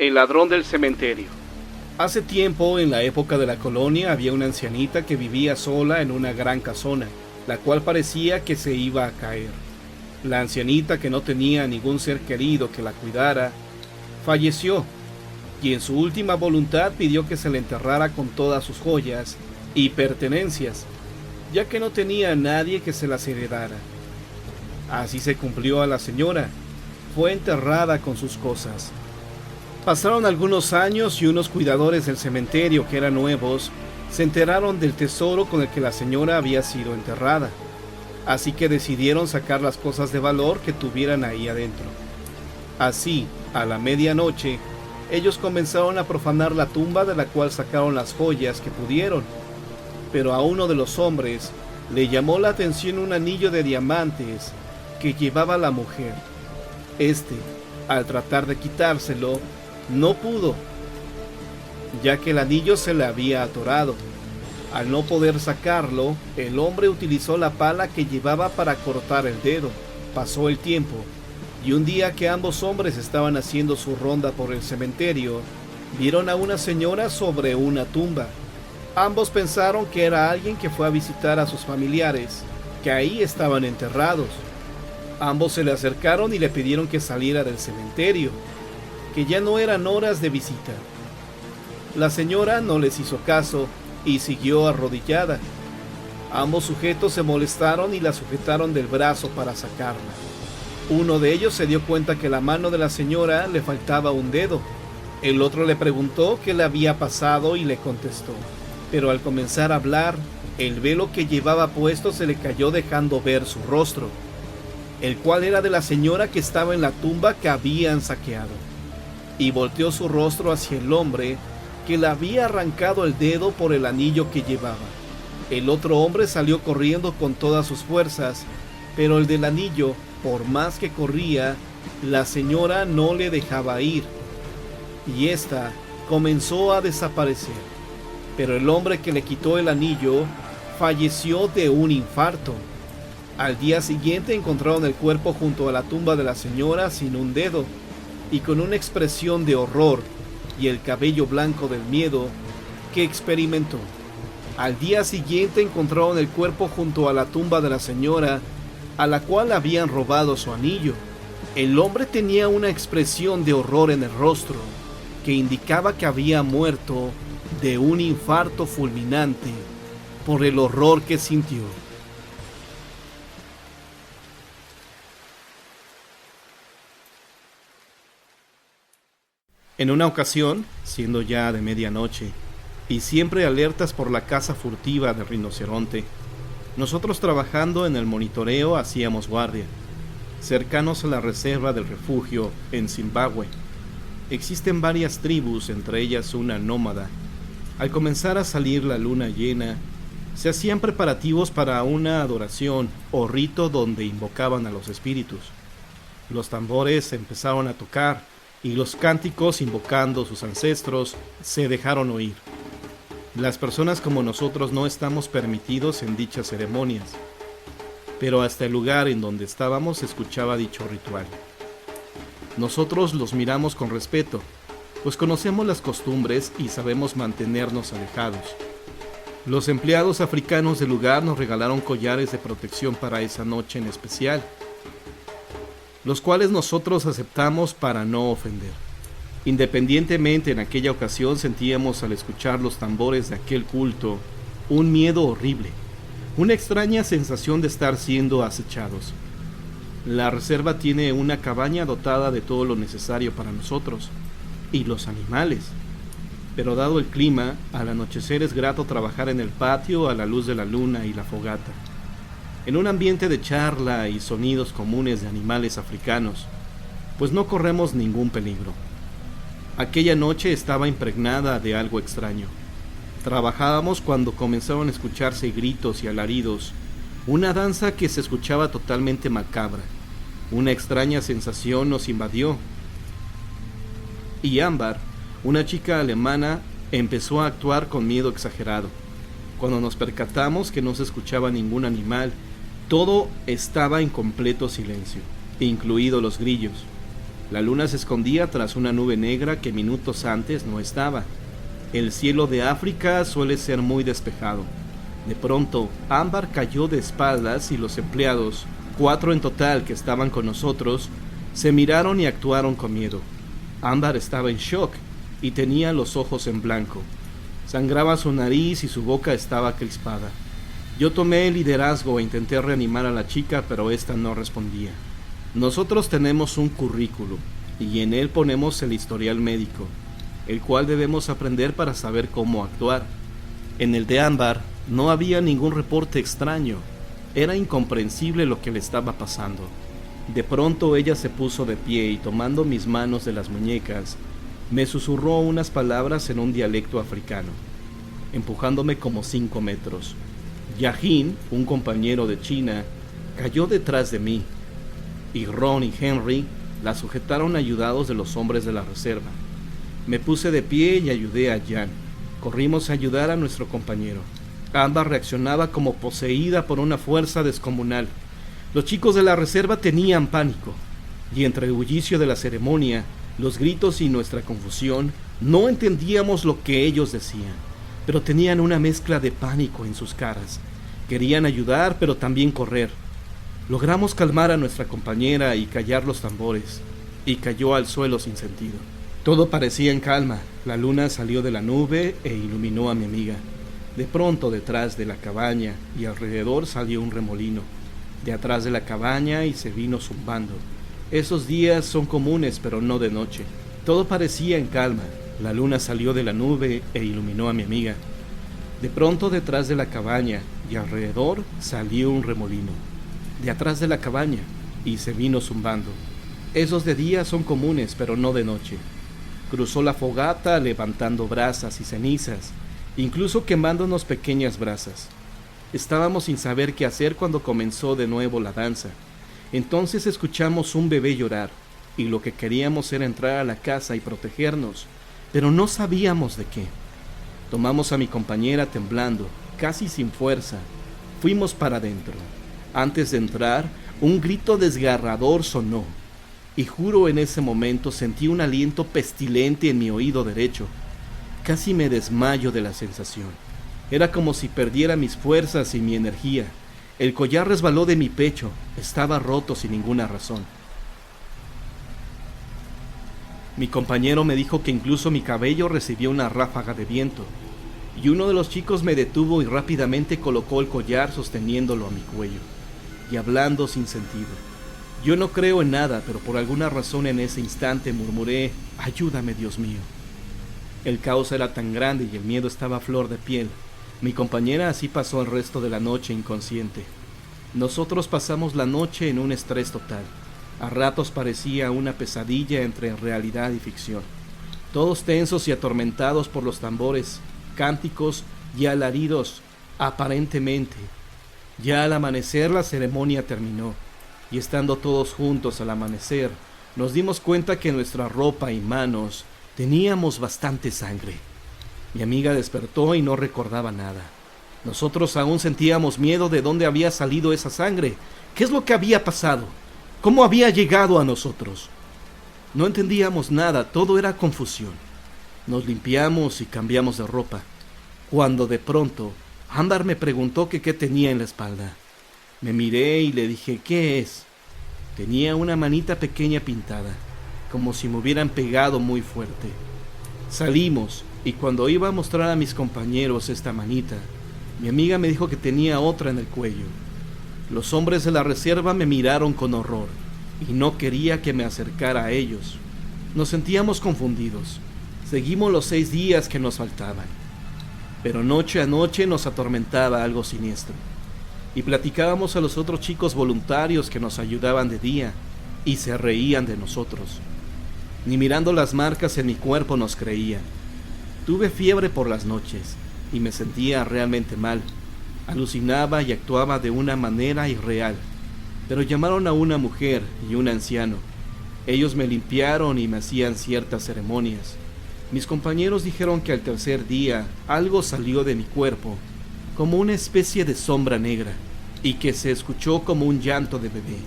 El ladrón del cementerio. Hace tiempo, en la época de la colonia, había una ancianita que vivía sola en una gran casona, la cual parecía que se iba a caer. La ancianita, que no tenía ningún ser querido que la cuidara, falleció, y en su última voluntad pidió que se le enterrara con todas sus joyas y pertenencias, ya que no tenía a nadie que se las heredara. Así se cumplió a la señora. Fue enterrada con sus cosas. Pasaron algunos años y unos cuidadores del cementerio, que eran nuevos, se enteraron del tesoro con el que la señora había sido enterrada. Así que decidieron sacar las cosas de valor que tuvieran ahí adentro. Así, a la medianoche, ellos comenzaron a profanar la tumba, de la cual sacaron las joyas que pudieron. Pero a uno de los hombres le llamó la atención un anillo de diamantes que llevaba la mujer. Al tratar de quitárselo, no pudo, ya que el anillo se le había atorado. Al no poder sacarlo, el hombre utilizó la pala que llevaba para cortar el dedo. Pasó el tiempo, y un día que ambos hombres estaban haciendo su ronda por el cementerio, vieron a una señora sobre una tumba. Ambos pensaron que era alguien que fue a visitar a sus familiares, que ahí estaban enterrados. Ambos se le acercaron y le pidieron que saliera del cementerio, que ya no eran horas de visita. La señora no les hizo caso y siguió arrodillada. Ambos sujetos se molestaron y la sujetaron del brazo para sacarla. Uno de ellos se dio cuenta que la mano de la señora le faltaba un dedo. El otro le preguntó qué le había pasado y le contestó. Pero al comenzar a hablar, el velo que llevaba puesto se le cayó, dejando ver su rostro, el cual era de la señora que estaba en la tumba que habían saqueado. Y volteó su rostro hacia el hombre que le había arrancado el dedo por el anillo que llevaba. El otro hombre salió corriendo con todas sus fuerzas, pero el del anillo, por más que corría, la señora no le dejaba ir, y ésta comenzó a desaparecer. Pero el hombre que le quitó el anillo falleció de un infarto. Al día siguiente encontraron el cuerpo junto a la tumba de la señora sin un dedo, y con una expresión de horror y el cabello blanco del miedo que experimentó. Al día siguiente encontraron el cuerpo junto a la tumba de la señora, a la cual habían robado su anillo. El hombre tenía una expresión de horror en el rostro, que indicaba que había muerto de un infarto fulminante por el horror que sintió. En una ocasión, siendo ya de medianoche, y siempre alertas por la caza furtiva del rinoceronte, nosotros, trabajando en el monitoreo, hacíamos guardia, cercanos a la reserva del refugio en Zimbabue. Existen varias tribus, entre ellas una nómada. Al comenzar a salir la luna llena, se hacían preparativos para una adoración o rito donde invocaban a los espíritus. Los tambores empezaron a tocar, y los cánticos invocando sus ancestros se dejaron oír. Las personas como nosotros no estamos permitidos en dichas ceremonias, pero hasta el lugar en donde estábamos se escuchaba dicho ritual. Nosotros los miramos con respeto, pues conocemos las costumbres y sabemos mantenernos alejados. Los empleados africanos del lugar nos regalaron collares de protección para esa noche en especial, los cuales nosotros aceptamos para no ofender. Independientemente, en aquella ocasión sentíamos, al escuchar los tambores de aquel culto, un miedo horrible, una extraña sensación de estar siendo acechados. La reserva tiene una cabaña dotada de todo lo necesario para nosotros y los animales, pero dado el clima, al anochecer es grato trabajar en el patio a la luz de la luna y la fogata, en un ambiente de charla y sonidos comunes de animales africanos, pues no corremos ningún peligro. Aquella noche estaba impregnada de algo extraño. Trabajábamos cuando comenzaron a escucharse gritos y alaridos, una danza que se escuchaba totalmente macabra. Una extraña sensación nos invadió, y Ámbar, una chica alemana, empezó a actuar con miedo exagerado. Cuando nos percatamos que no se escuchaba ningún animal, todo estaba en completo silencio, incluidos los grillos. La luna se escondía tras una nube negra que minutos antes no estaba. El cielo de África suele ser muy despejado. De pronto, Ámbar cayó de espaldas y los empleados, 4 en total que estaban con nosotros, se miraron y actuaron con miedo. Ámbar estaba en shock y tenía los ojos en blanco. Sangraba su nariz y su boca estaba crispada. Yo tomé el liderazgo e intenté reanimar a la chica, pero ésta no respondía. Nosotros tenemos un currículo y en él ponemos el historial médico, el cual debemos aprender para saber cómo actuar. En el de Ámbar no había ningún reporte extraño. Era incomprensible lo que le estaba pasando. De pronto ella se puso de pie y tomando mis manos de las muñecas, me susurró unas palabras en un dialecto africano, empujándome como 5 metros. Yahin, un compañero de China, cayó detrás de mí, y Ron y Henry la sujetaron ayudados de los hombres de la reserva. Me puse de pie y ayudé a Jan. Corrimos a ayudar a nuestro compañero. Ámbar reaccionaba como poseída por una fuerza descomunal. Los chicos de la reserva tenían pánico, y entre el bullicio de la ceremonia, los gritos y nuestra confusión, no entendíamos lo que ellos decían, pero tenían una mezcla de pánico en sus caras. Querían ayudar, pero también correr. Logramos calmar a nuestra compañera y callar los tambores, y cayó al suelo sin sentido. Todo parecía en calma. La luna salió de la nube e iluminó a mi amiga. De pronto, detrás de la cabaña y alrededor salió un remolino, de atrás de la cabaña y se vino zumbando. Esos días son comunes, pero no de noche. Todo parecía en calma. La luna salió de la nube e iluminó a mi amiga. De pronto, detrás de la cabaña y alrededor salió un remolino, de atrás de la cabaña y se vino zumbando. Esos de día son comunes, pero no de noche. Cruzó la fogata levantando brasas y cenizas, incluso quemándonos pequeñas brasas. Estábamos sin saber qué hacer cuando comenzó de nuevo la danza. Entonces escuchamos un bebé llorar, y lo que queríamos era entrar a la casa y protegernos, pero no sabíamos de qué. Tomamos a mi compañera temblando, casi sin fuerza. Fuimos para adentro. Antes de entrar, un grito desgarrador sonó, y juro en ese momento sentí un aliento pestilente en mi oído derecho. Casi me desmayo de la sensación. Era como si perdiera mis fuerzas y mi energía. El collar resbaló de mi pecho. Estaba roto sin ninguna razón. Mi compañero me dijo que incluso mi cabello recibió una ráfaga de viento, y uno de los chicos me detuvo y rápidamente colocó el collar sosteniéndolo a mi cuello, y hablando sin sentido. Yo no creo en nada, pero por alguna razón en ese instante murmuré: «Ayúdame, Dios mío». El caos era tan grande y el miedo estaba a flor de piel. Mi compañera así pasó el resto de la noche inconsciente. Nosotros pasamos la noche en un estrés total. A ratos parecía una pesadilla entre realidad y ficción. Todos tensos y atormentados por los tambores, cánticos y alaridos, aparentemente. Ya al amanecer la ceremonia terminó, y estando todos juntos al amanecer, nos dimos cuenta que en nuestra ropa y manos teníamos bastante sangre. Mi amiga despertó y no recordaba nada. Nosotros aún sentíamos miedo de dónde había salido esa sangre. ¿Qué es lo que había pasado? ¿Cómo había llegado a nosotros? No entendíamos nada, todo era confusión. Nos limpiamos y cambiamos de ropa, cuando de pronto Ámbar me preguntó que qué tenía en la espalda. Me miré y le dije: «¿Qué es?». Tenía una manita pequeña pintada, como si me hubieran pegado muy fuerte. Salimos, y cuando iba a mostrar a mis compañeros esta manita, mi amiga me dijo que tenía otra en el cuello. Los hombres de la reserva me miraron con horror, y no quería que me acercara a ellos. Nos sentíamos confundidos. Seguimos los 6 días que nos faltaban. Pero noche a noche nos atormentaba algo siniestro. Y platicábamos a los otros chicos voluntarios que nos ayudaban de día, y se reían de nosotros. Ni mirando las marcas en mi cuerpo nos creían. Tuve fiebre por las noches, y me sentía realmente mal. Alucinaba y actuaba de una manera irreal. Pero llamaron a una mujer y un anciano. Ellos me limpiaron y me hacían ciertas ceremonias. Mis compañeros dijeron que al tercer día algo salió de mi cuerpo, como una especie de sombra negra, y que se escuchó como un llanto de bebé.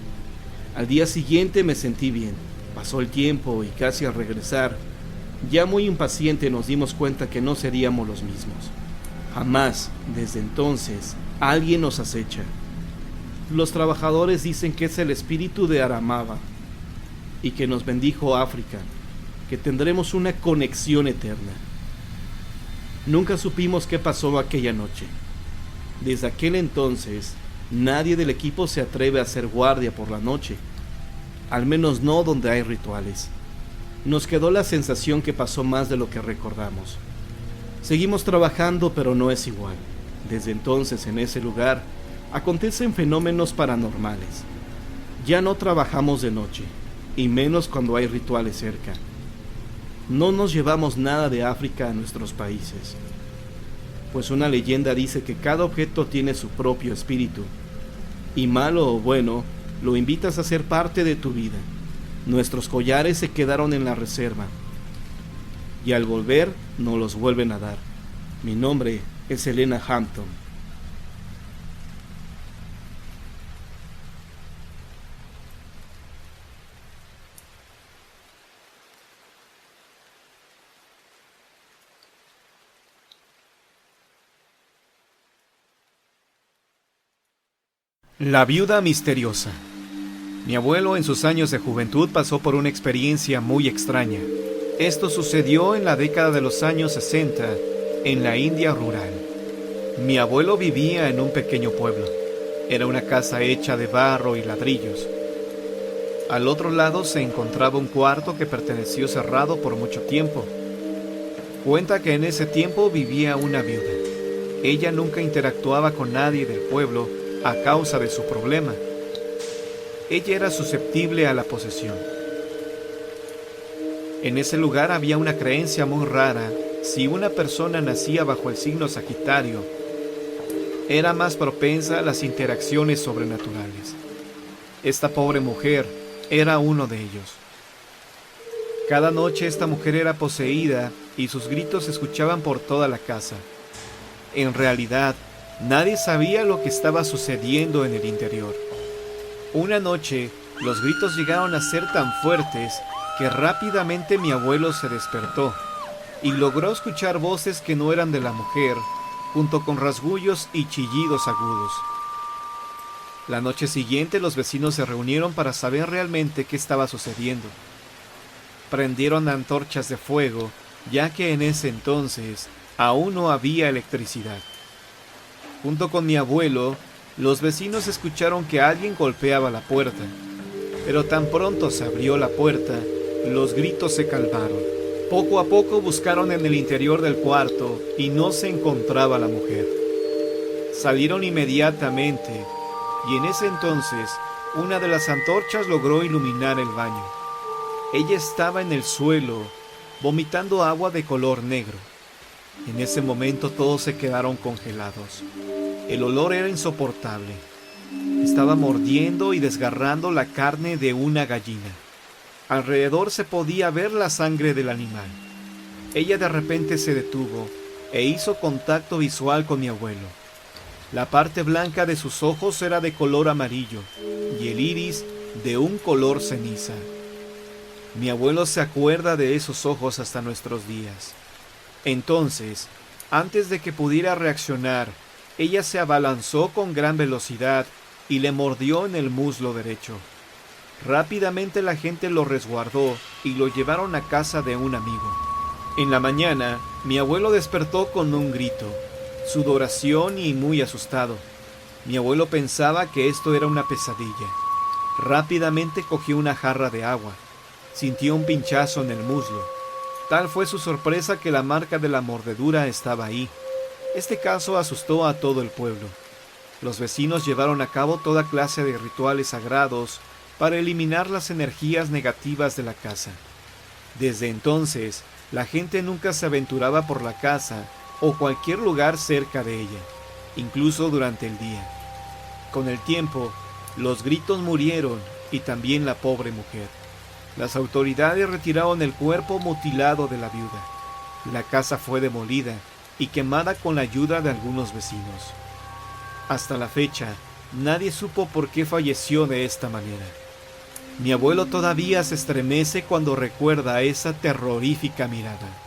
Al día siguiente me sentí bien. Pasó el tiempo y casi al regresar, ya muy impaciente nos dimos cuenta que no seríamos los mismos. Jamás, desde entonces, alguien nos acecha. Los trabajadores dicen que es el espíritu de Aramaba y que nos bendijo África, que tendremos una conexión eterna. Nunca supimos qué pasó aquella noche. Desde aquel entonces, nadie del equipo se atreve a hacer guardia por la noche, al menos no donde hay rituales. Nos quedó la sensación que pasó más de lo que recordamos. Seguimos trabajando, pero no es igual. Desde entonces, en ese lugar, acontecen fenómenos paranormales. Ya no trabajamos de noche, y menos cuando hay rituales cerca. No nos llevamos nada de África a nuestros países, pues una leyenda dice que cada objeto tiene su propio espíritu, y malo o bueno, lo invitas a ser parte de tu vida. Nuestros collares se quedaron en la reserva, y al volver nos los vuelven a dar. Mi nombre es Elena Hampton. La viuda misteriosa. Mi abuelo en sus años de juventud pasó por una experiencia muy extraña. Esto sucedió en la década de los años 60, en la India rural. Mi abuelo vivía en un pequeño pueblo. Era una casa hecha de barro y ladrillos. Al otro lado se encontraba un cuarto que perteneció cerrado por mucho tiempo. Cuenta que en ese tiempo vivía una viuda. Ella nunca interactuaba con nadie del pueblo a causa de su problema. Ella era susceptible a la posesión. En ese lugar había una creencia muy rara. Si una persona nacía bajo el signo Sagitario, era más propensa a las interacciones sobrenaturales. Esta pobre mujer era uno de ellos. Cada noche esta mujer era poseída y sus gritos se escuchaban por toda la casa. En realidad, nadie sabía lo que estaba sucediendo en el interior. Una noche, los gritos llegaron a ser tan fuertes que rápidamente mi abuelo se despertó y logró escuchar voces que no eran de la mujer, junto con rasgullos y chillidos agudos. La noche siguiente los vecinos se reunieron para saber realmente qué estaba sucediendo. Prendieron antorchas de fuego, ya que en ese entonces aún no había electricidad. Junto con mi abuelo, los vecinos escucharon que alguien golpeaba la puerta, pero tan pronto se abrió la puerta, los gritos se calmaron. Poco a poco buscaron en el interior del cuarto y no se encontraba la mujer. Salieron inmediatamente y en ese entonces una de las antorchas logró iluminar el baño. Ella estaba en el suelo, vomitando agua de color negro. En ese momento todos se quedaron congelados. El olor era insoportable. Estaba mordiendo y desgarrando la carne de una gallina. Alrededor se podía ver la sangre del animal. Ella de repente se detuvo e hizo contacto visual con mi abuelo. La parte blanca de sus ojos era de color amarillo y el iris de un color ceniza. Mi abuelo se acuerda de esos ojos hasta nuestros días. Entonces, antes de que pudiera reaccionar, ella se abalanzó con gran velocidad y le mordió en el muslo derecho. Rápidamente la gente lo resguardó y lo llevaron a casa de un amigo. En la mañana, mi abuelo despertó con un grito, sudoración y muy asustado. Mi abuelo pensaba que esto era una pesadilla. Rápidamente cogió una jarra de agua. Sintió un pinchazo en el muslo. Tal fue su sorpresa que la marca de la mordedura estaba ahí. Este caso asustó a todo el pueblo. Los vecinos llevaron a cabo toda clase de rituales sagrados para eliminar las energías negativas de la casa. Desde entonces, la gente nunca se aventuraba por la casa o cualquier lugar cerca de ella, incluso durante el día. Con el tiempo, los gritos murieron y también la pobre mujer. Las autoridades retiraron el cuerpo mutilado de la viuda. La casa fue demolida y quemada con la ayuda de algunos vecinos. Hasta la fecha, nadie supo por qué falleció de esta manera. Mi abuelo todavía se estremece cuando recuerda esa terrorífica mirada.